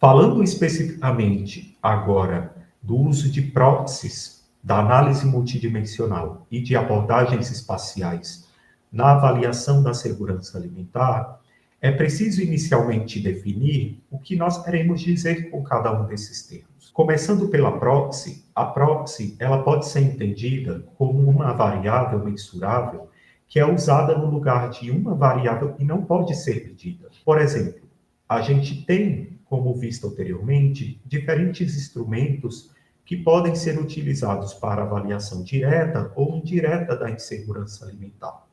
Falando especificamente agora do uso de próteses, da análise multidimensional e de abordagens espaciais na avaliação da segurança alimentar, é preciso inicialmente definir o que nós queremos dizer com cada um desses termos. Começando pela prótese, a prótese ela pode ser entendida como uma variável mensurável que é usada no lugar de uma variável que não pode ser medida. Por exemplo, a gente tem, como visto anteriormente, diferentes instrumentos que podem ser utilizados para avaliação direta ou indireta da insegurança alimentar.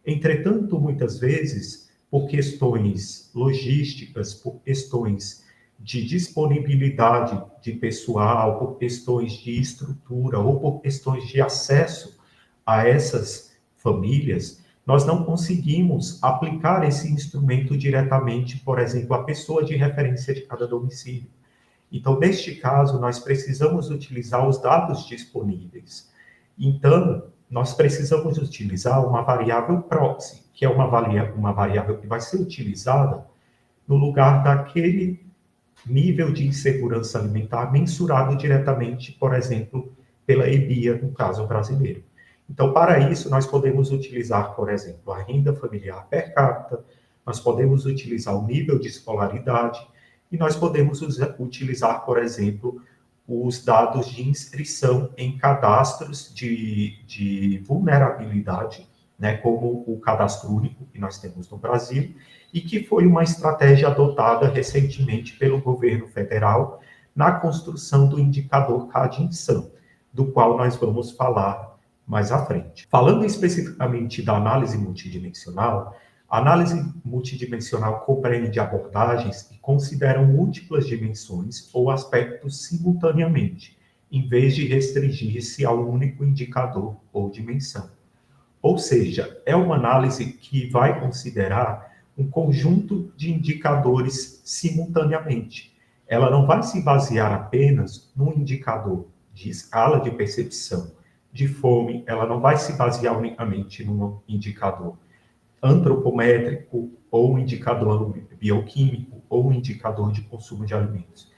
Entretanto, muitas vezes, por questões logísticas, por questões de disponibilidade de pessoal, por questões de estrutura ou por questões de acesso a essas famílias, nós não conseguimos aplicar esse instrumento diretamente, por exemplo, à pessoa de referência de cada domicílio. Então, neste caso, nós precisamos utilizar os dados disponíveis. Então, nós precisamos utilizar uma variável proxy, que é uma variável que vai ser utilizada no lugar daquele nível de insegurança alimentar mensurado diretamente, por exemplo, pela EBIA, no caso brasileiro. Então, para isso, nós podemos utilizar, por exemplo, a renda familiar per capita, nós podemos utilizar o nível de escolaridade e nós podemos utilizar, por exemplo, os dados de inscrição em cadastros de vulnerabilidade, né, como o cadastro único que nós temos no Brasil, e que foi uma estratégia adotada recentemente pelo governo federal na construção do indicador CAD-INSAM, do qual nós vamos falar mais à frente. Falando especificamente da análise multidimensional, a análise multidimensional compreende abordagens que consideram múltiplas dimensões ou aspectos simultaneamente, em vez de restringir-se a um único indicador ou dimensão. Ou seja, é uma análise que vai considerar um conjunto de indicadores simultaneamente. Ela não vai se basear apenas num indicador de escala de percepção de fome, ela não vai se basear unicamente num indicador antropométrico ou um indicador bioquímico ou um indicador de consumo de alimentos.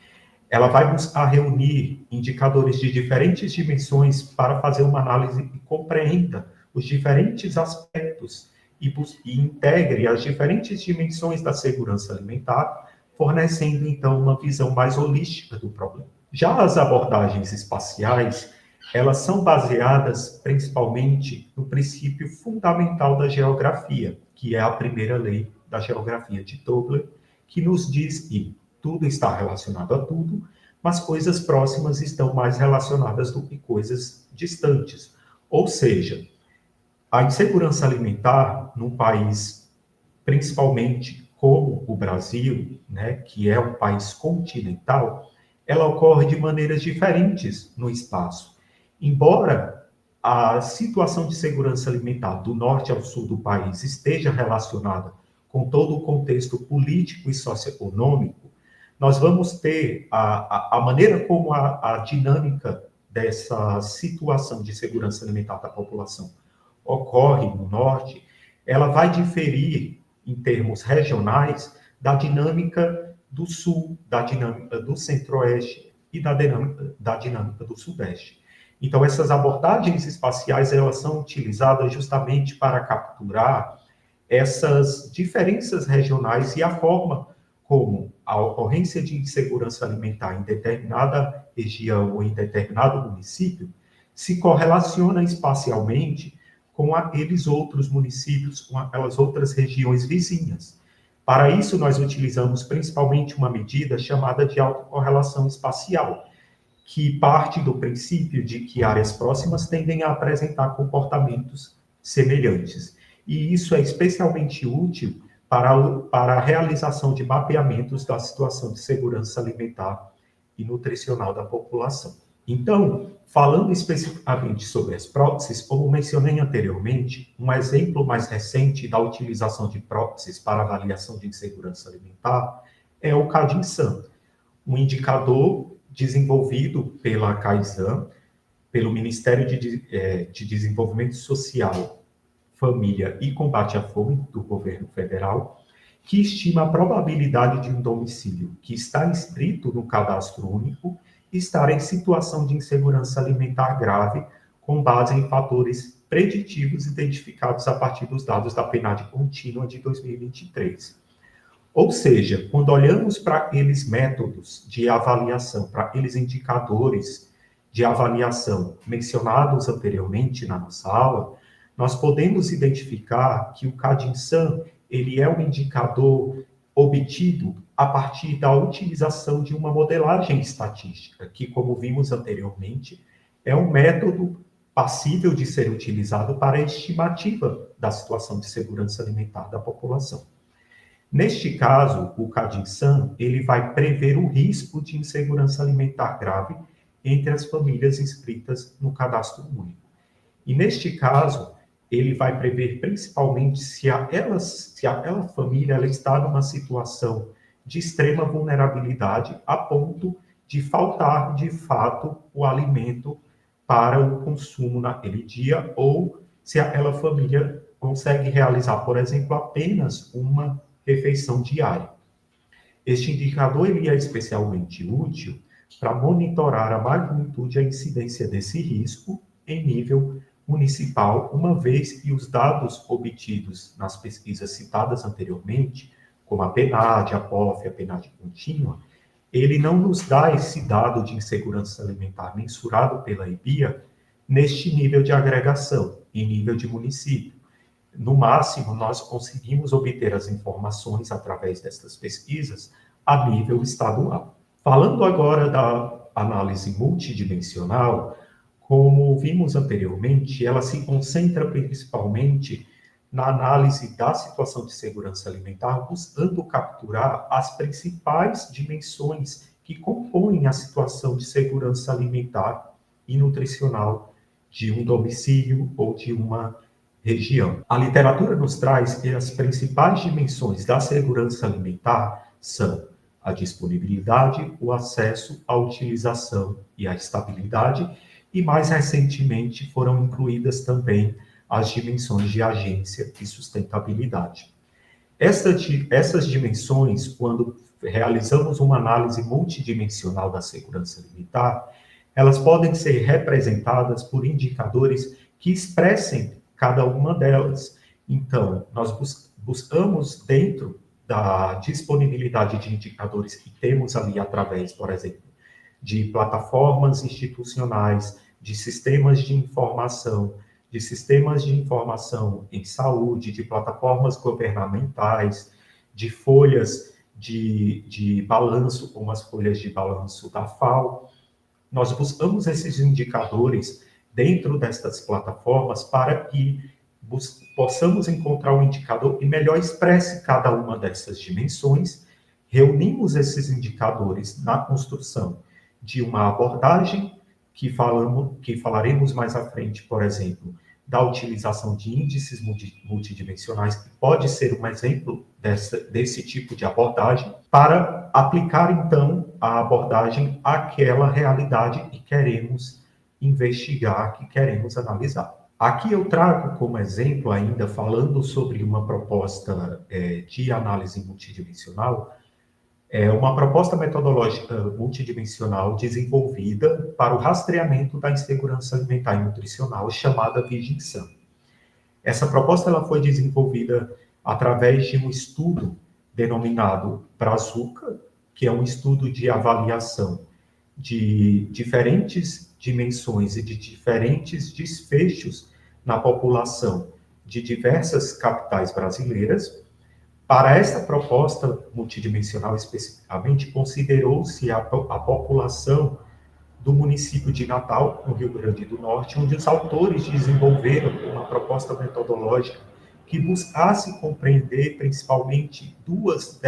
Ela vai buscar reunir indicadores de diferentes dimensões para fazer uma análise que compreenda os diferentes aspectos e integre as diferentes dimensões da segurança alimentar, fornecendo, então, uma visão mais holística do problema. Já as abordagens espaciais, elas são baseadas principalmente no princípio fundamental da geografia, que é a primeira lei da geografia de Tobler, que nos diz que tudo está relacionado a tudo, mas coisas próximas estão mais relacionadas do que coisas distantes. Ou seja, a insegurança alimentar num país, principalmente como o Brasil, né, que é um país continental, ela ocorre de maneiras diferentes no espaço. Embora a situação de segurança alimentar do norte ao sul do país esteja relacionada com todo o contexto político e socioeconômico, nós vamos ter a maneira como a dinâmica dessa situação de segurança alimentar da população ocorre no norte, ela vai diferir em termos regionais da dinâmica do sul, da dinâmica do centro-oeste e da dinâmica do sudeste. Então, essas abordagens espaciais, elas são utilizadas justamente para capturar essas diferenças regionais e a forma como a ocorrência de insegurança alimentar em determinada região ou em determinado município se correlaciona espacialmente com aqueles outros municípios, com aquelas outras regiões vizinhas. Para isso, nós utilizamos principalmente uma medida chamada de autocorrelação espacial, que parte do princípio de que áreas próximas tendem a apresentar comportamentos semelhantes. E isso é especialmente útil para a realização de mapeamentos da situação de segurança alimentar e nutricional da população. Então, falando especificamente sobre as próteses, como mencionei anteriormente, um exemplo mais recente da utilização de próteses para avaliação de insegurança alimentar é o CAD-INSAM, um indicador desenvolvido pela CAISAM, pelo Ministério de Desenvolvimento Social, Família e Combate à Fome do governo federal, que estima a probabilidade de um domicílio que está inscrito no cadastro único estar em situação de insegurança alimentar grave, com base em fatores preditivos identificados a partir dos dados da PNAD contínua de 2023. Ou seja, quando olhamos para aqueles métodos de avaliação, para aqueles indicadores de avaliação mencionados anteriormente na nossa aula, nós podemos identificar que o CADINSAN, ele é um indicador obtido a partir da utilização de uma modelagem estatística, que, como vimos anteriormente, é um método passível de ser utilizado para a estimativa da situação de segurança alimentar da população. Neste caso, o CADINSAN, ele vai prever o risco de insegurança alimentar grave entre as famílias inscritas no cadastro único. E neste caso, ele vai prever principalmente se aquela família ela está numa situação de extrema vulnerabilidade a ponto de faltar, de fato, o alimento para o consumo naquele dia, ou se aquela família consegue realizar, por exemplo, apenas uma refeição diária. Este indicador ele é especialmente útil para monitorar a magnitude e a incidência desse risco em nível municipal, uma vez que os dados obtidos nas pesquisas citadas anteriormente, como a PNAD, a POF, a PNAD contínua, ele não nos dá esse dado de insegurança alimentar mensurado pela EBIA neste nível de agregação, em nível de município. No máximo, nós conseguimos obter as informações através dessas pesquisas a nível estadual. Falando agora da análise multidimensional, como vimos anteriormente, ela se concentra principalmente na análise da situação de segurança alimentar, buscando capturar as principais dimensões que compõem a situação de segurança alimentar e nutricional de um domicílio ou de uma região. A literatura nos traz que as principais dimensões da segurança alimentar são a disponibilidade, o acesso, a utilização e a estabilidade, e mais recentemente foram incluídas também as dimensões de agência e sustentabilidade. Essas dimensões, quando realizamos uma análise multidimensional da segurança alimentar, elas podem ser representadas por indicadores que expressem cada uma delas. Então, nós buscamos dentro da disponibilidade de indicadores que temos ali através, por exemplo, de plataformas institucionais, de sistemas de informação em saúde, de plataformas governamentais, de folhas de balanço, como as folhas de balanço da FAO. Nós buscamos esses indicadores dentro destas plataformas para que possamos encontrar um indicador que melhor expresse cada uma dessas dimensões. Reunimos esses indicadores na construção de uma abordagem que falaremos mais à frente, por exemplo, da utilização de índices multidimensionais, que pode ser um exemplo desse tipo de abordagem, para aplicar, então, a abordagem àquela realidade que queremos investigar, que queremos analisar. Aqui eu trago como exemplo, ainda falando sobre uma proposta de análise multidimensional, uma proposta metodológica multidimensional desenvolvida para o rastreamento da insegurança alimentar e nutricional, chamada VIGINSAN. Essa proposta ela foi desenvolvida através de um estudo denominado Brazuca, que é um estudo de avaliação de diferentes dimensões e de diferentes desfechos na população de diversas capitais brasileiras. Para esta proposta multidimensional especificamente, considerou-se a população do município de Natal, no Rio Grande do Norte, onde os autores desenvolveram uma proposta metodológica que buscasse compreender principalmente duas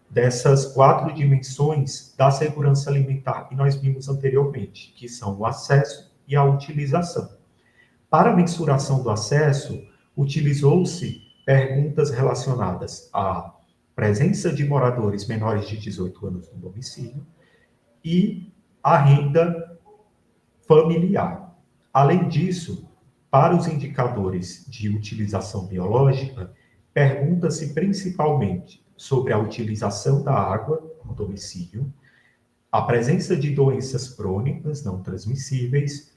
dessas quatro dimensões da segurança alimentar que nós vimos anteriormente, que são o acesso e a utilização. Para a mensuração do acesso, utilizou-se perguntas relacionadas à presença de moradores menores de 18 anos no domicílio e à renda familiar. Além disso, para os indicadores de utilização biológica, pergunta-se principalmente sobre a utilização da água no domicílio, a presença de doenças crônicas não transmissíveis,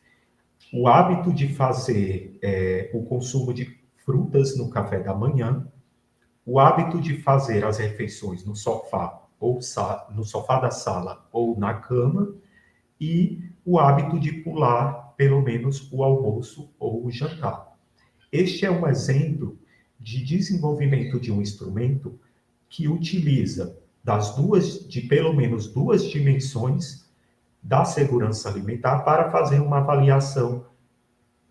o hábito de fazer o consumo de frutas no café da manhã, o hábito de fazer as refeições no sofá ou no sofá da sala ou na cama e o hábito de pular pelo menos o almoço ou o jantar. Este é um exemplo de desenvolvimento de um instrumento que utiliza de pelo menos duas dimensões da segurança alimentar para fazer uma avaliação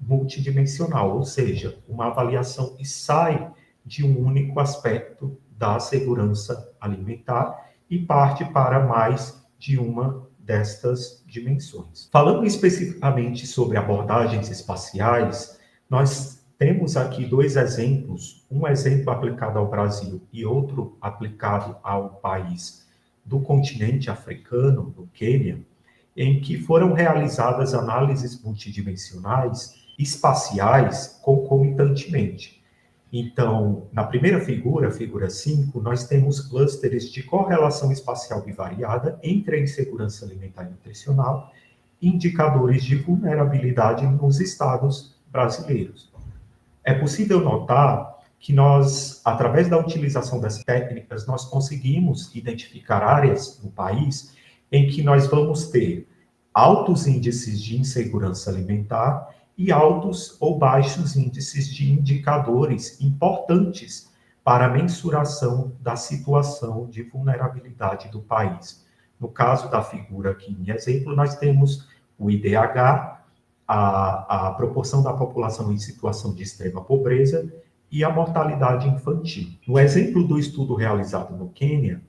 multidimensional, ou seja, uma avaliação que sai de um único aspecto da segurança alimentar e parte para mais de uma destas dimensões. Falando especificamente sobre abordagens espaciais, nós temos aqui dois exemplos, um exemplo aplicado ao Brasil e outro aplicado ao país do continente africano, no Quênia, em que foram realizadas análises multidimensionais espaciais concomitantemente. Então, na primeira figura, figura 5, nós temos clusters de correlação espacial bivariada entre a insegurança alimentar e nutricional, indicadores de vulnerabilidade nos estados brasileiros. É possível notar que nós, através da utilização das técnicas, nós conseguimos identificar áreas no país em que nós vamos ter altos índices de insegurança alimentar e altos ou baixos índices de indicadores importantes para a mensuração da situação de vulnerabilidade do país. No caso da figura aqui em exemplo, nós temos o IDH, a proporção da população em situação de extrema pobreza e a mortalidade infantil. No exemplo do estudo realizado no Quênia,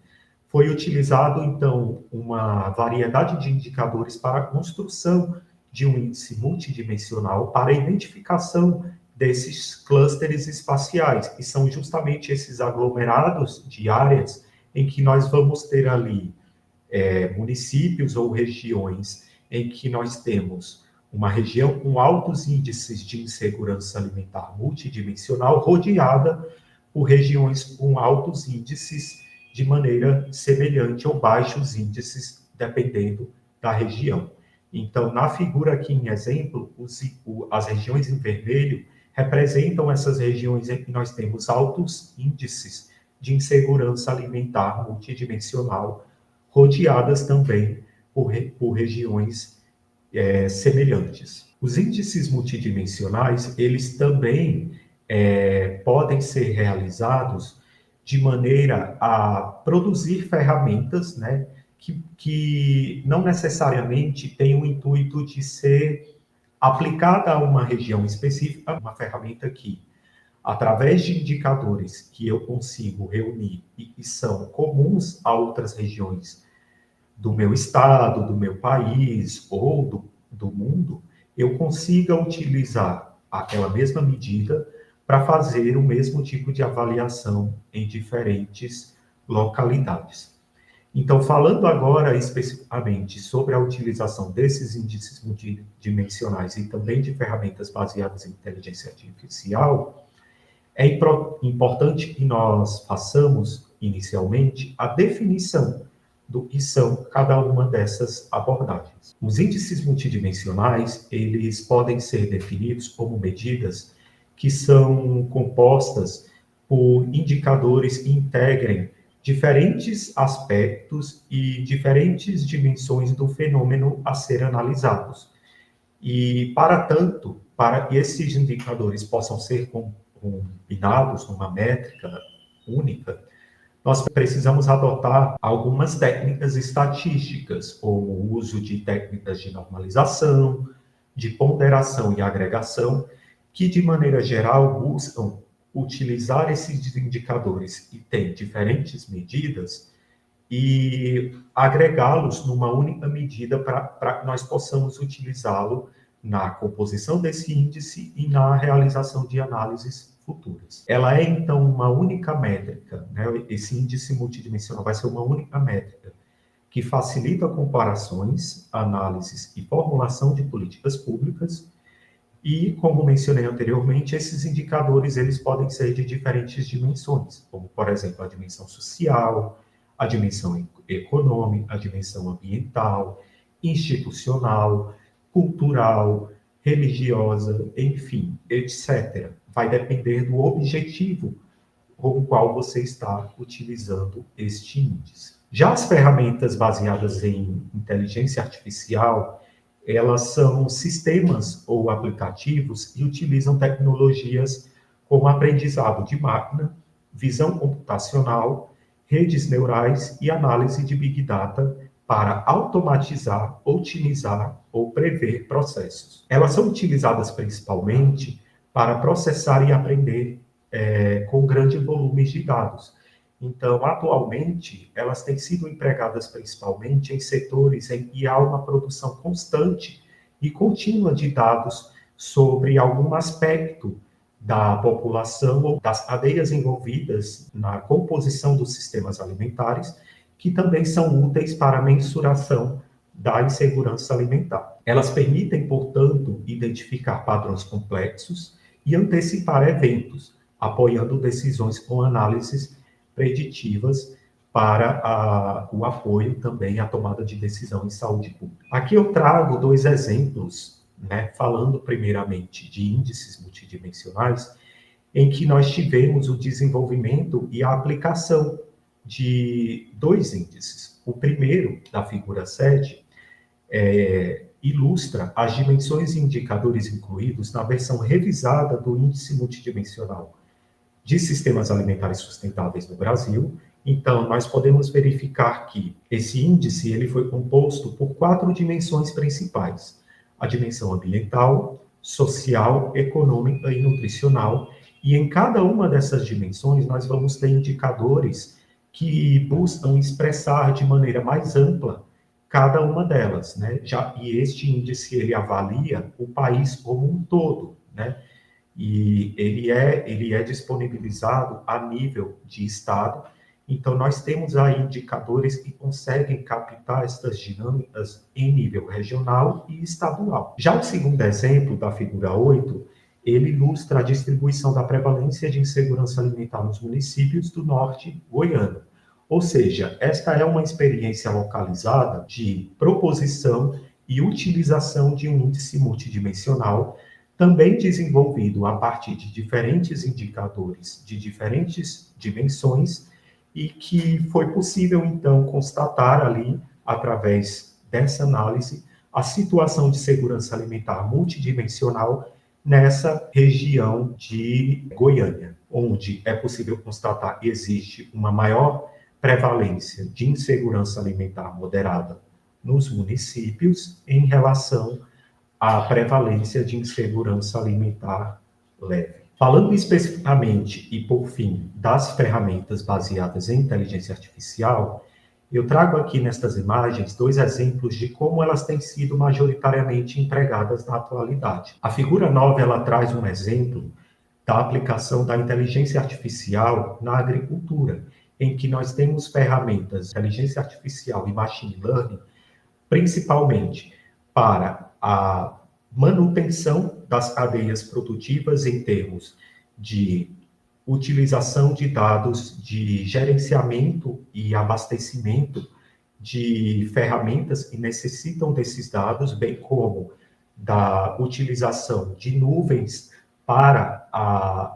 foi utilizado, então, uma variedade de indicadores para a construção de um índice multidimensional para a identificação desses clusters espaciais, que são justamente esses aglomerados de áreas em que nós vamos ter ali municípios ou regiões em que nós temos uma região com altos índices de insegurança alimentar multidimensional, rodeada por regiões com altos índices de maneira semelhante ou baixos índices, dependendo da região. Então, na figura aqui em exemplo, as regiões em vermelho representam essas regiões em que nós temos altos índices de insegurança alimentar multidimensional, rodeadas também por regiões semelhantes. Os índices multidimensionais, eles também podem ser realizados de maneira a produzir ferramentas, né, que não necessariamente têm o intuito de ser aplicada a uma região específica, uma ferramenta que, através de indicadores que eu consigo reunir e que são comuns a outras regiões do meu estado, do meu país ou do mundo, eu consiga utilizar aquela mesma medida para fazer o mesmo tipo de avaliação em diferentes localidades. Então, falando agora especificamente sobre a utilização desses índices multidimensionais e também de ferramentas baseadas em inteligência artificial, é importante que nós façamos, inicialmente, a definição do que são cada uma dessas abordagens. Os índices multidimensionais, eles podem ser definidos como medidas que são compostas por indicadores que integrem diferentes aspectos e diferentes dimensões do fenômeno a ser analisados. E, para tanto, para que esses indicadores possam ser combinados numa métrica única, nós precisamos adotar algumas técnicas estatísticas, como o uso de técnicas de normalização, de ponderação e agregação, que, de maneira geral, buscam utilizar esses indicadores que têm diferentes medidas e agregá-los numa única medida para que nós possamos utilizá-lo na composição desse índice e na realização de análises futuras. Ela é, então, uma única métrica, né? Esse índice multidimensional vai ser uma única métrica que facilita comparações, análises e formulação de políticas públicas, E, como mencionei anteriormente, esses indicadores eles podem ser de diferentes dimensões, como, por exemplo, a dimensão social, a dimensão econômica, a dimensão ambiental, institucional, cultural, religiosa, enfim, etc. Vai depender do objetivo com o qual você está utilizando este índice. Já as ferramentas baseadas em inteligência artificial, elas são sistemas ou aplicativos e utilizam tecnologias como aprendizado de máquina, visão computacional, redes neurais e análise de Big Data para automatizar, otimizar ou prever processos. Elas são utilizadas principalmente para processar e aprender com grandes volumes de dados. Então, atualmente, elas têm sido empregadas principalmente em setores em que há uma produção constante e contínua de dados sobre algum aspecto da população ou das cadeias envolvidas na composição dos sistemas alimentares, que também são úteis para a mensuração da insegurança alimentar. Elas permitem, portanto, identificar padrões complexos e antecipar eventos, apoiando decisões com análises preditivas para o apoio também à tomada de decisão em saúde pública. Aqui eu trago dois exemplos, né, falando primeiramente de índices multidimensionais, em que nós tivemos o desenvolvimento e a aplicação de dois índices. O primeiro, da figura 7, ilustra as dimensões e indicadores incluídos na versão revisada do Índice Multidimensional de Sistemas Alimentares Sustentáveis no Brasil. Então, nós podemos verificar que esse índice ele foi composto por 4 dimensões principais: a dimensão ambiental, social, econômica e nutricional. E em cada uma dessas dimensões, nós vamos ter indicadores que buscam expressar de maneira mais ampla cada uma delas, né? E este índice ele avalia o país como um todo, né? E ele é disponibilizado a nível de estado. Então, nós temos aí indicadores que conseguem captar estas dinâmicas em nível regional e estadual. Já o segundo exemplo, da figura 8, ele ilustra a distribuição da prevalência de insegurança alimentar nos municípios do norte goiano. Ou seja, esta é uma experiência localizada de proposição e utilização de um índice multidimensional, também desenvolvido a partir de diferentes indicadores de diferentes dimensões, e que foi possível, então, constatar ali, através dessa análise, a situação de segurança alimentar multidimensional nessa região de Goiânia, onde é possível constatar que existe uma maior prevalência de insegurança alimentar moderada nos municípios em relação à prevalência de insegurança alimentar leve. Falando especificamente e, por fim, das ferramentas baseadas em inteligência artificial, eu trago aqui nestas imagens dois exemplos de como elas têm sido majoritariamente empregadas na atualidade. A figura 9, ela traz um exemplo da aplicação da inteligência artificial na agricultura, em que nós temos ferramentas de inteligência artificial e machine learning, principalmente para a manutenção das cadeias produtivas em termos de utilização de dados, de gerenciamento e abastecimento de ferramentas que necessitam desses dados, bem como da utilização de nuvens para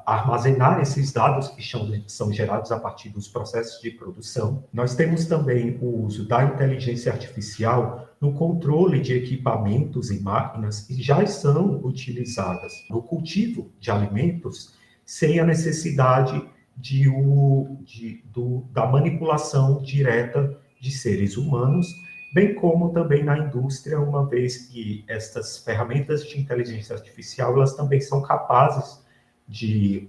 armazenar esses dados que são gerados a partir dos processos de produção. Nós temos também o uso da inteligência artificial no controle de equipamentos e máquinas que já são utilizadas no cultivo de alimentos sem a necessidade da manipulação direta de seres humanos, bem como também na indústria, uma vez que estas ferramentas de inteligência artificial, elas também são capazes de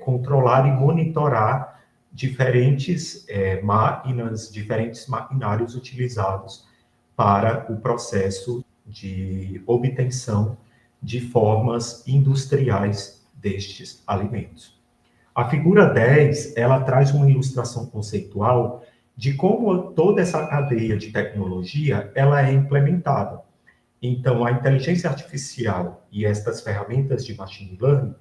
controlar e monitorar diferentes máquinas, diferentes maquinários utilizados para o processo de obtenção de formas industriais destes alimentos. A figura 10, ela traz uma ilustração conceitual de como toda essa cadeia de tecnologia ela é implementada. Então, a inteligência artificial e estas ferramentas de machine learning,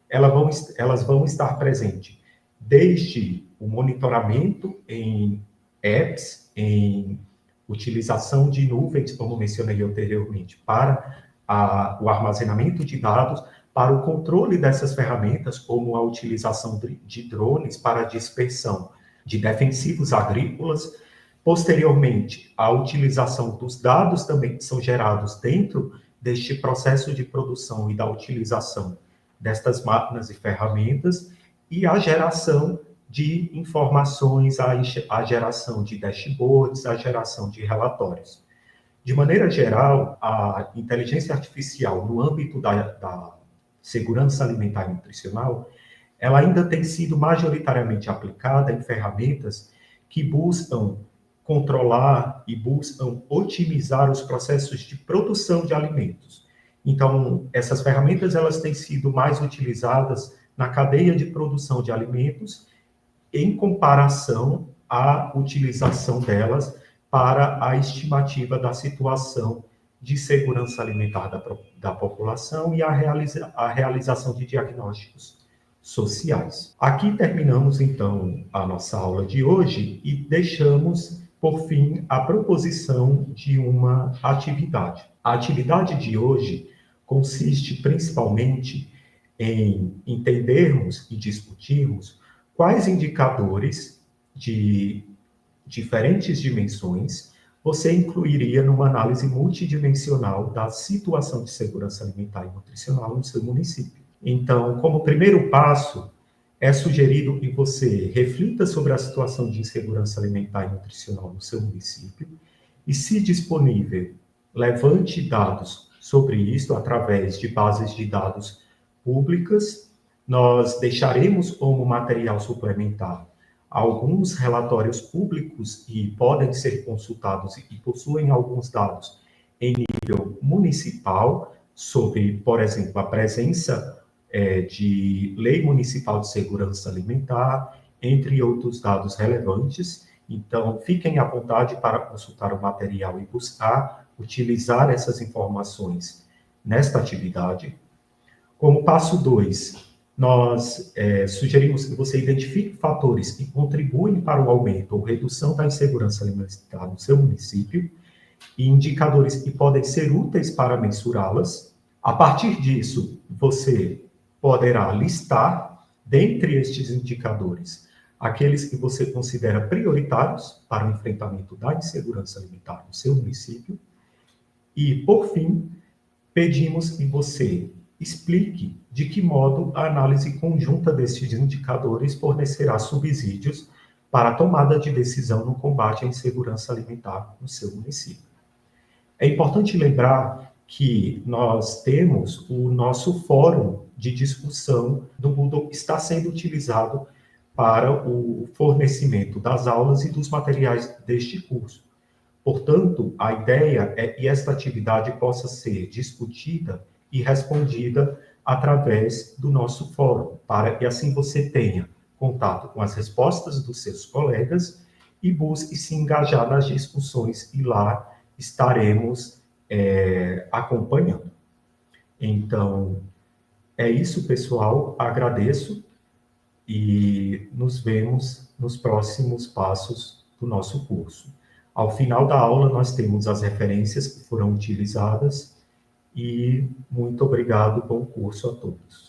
elas vão estar presentes desde o monitoramento em apps, em utilização de nuvens, como mencionei anteriormente, para o armazenamento de dados, para o controle dessas ferramentas, como a utilização de drones para a dispersão de defensivos agrícolas. Posteriormente, a utilização dos dados também que são gerados dentro deste processo de produção e da utilização destas máquinas e ferramentas, e a geração de informações, a geração de dashboards, a geração de relatórios. De maneira geral, a inteligência artificial no âmbito da segurança alimentar e nutricional, ela ainda tem sido majoritariamente aplicada em ferramentas que buscam controlar e buscam otimizar os processos de produção de alimentos. Então, essas ferramentas elas têm sido mais utilizadas na cadeia de produção de alimentos em comparação à utilização delas para a estimativa da situação de segurança alimentar da população e a realização de diagnósticos sociais. Aqui terminamos, então, a nossa aula de hoje e deixamos, por fim, a proposição de uma atividade. A atividade de hoje consiste principalmente em entendermos e discutirmos quais indicadores de diferentes dimensões você incluiria numa análise multidimensional da situação de segurança alimentar e nutricional no seu município. Então, como primeiro passo, é sugerido que você reflita sobre a situação de insegurança alimentar e nutricional no seu município e, se disponível, levante dados sobre isso através de bases de dados públicas. Nós deixaremos como material suplementar alguns relatórios públicos que podem ser consultados e possuem alguns dados em nível municipal sobre, por exemplo, a presença de Lei Municipal de Segurança Alimentar, entre outros dados relevantes. Então, fiquem à vontade para consultar o material e buscar utilizar essas informações nesta atividade. Como passo 2, nós sugerimos que você identifique fatores que contribuem para o aumento ou redução da insegurança alimentar no seu município e indicadores que podem ser úteis para mensurá-las. A partir disso, você poderá listar, dentre estes indicadores, aqueles que você considera prioritários para o enfrentamento da insegurança alimentar no seu município. E, por fim, pedimos que você explique de que modo a análise conjunta destes indicadores fornecerá subsídios para a tomada de decisão no combate à insegurança alimentar no seu município. É importante lembrar que nós temos o nosso fórum de discussão do Moodle que está sendo utilizado para o fornecimento das aulas e dos materiais deste curso. Portanto, a ideia é que esta atividade possa ser discutida e respondida através do nosso fórum, para que assim você tenha contato com as respostas dos seus colegas e busque se engajar nas discussões e lá estaremos acompanhando. Então, é isso, pessoal. Agradeço e nos vemos nos próximos passos do nosso curso. Ao final da aula, nós temos as referências que foram utilizadas e muito obrigado, bom curso a todos.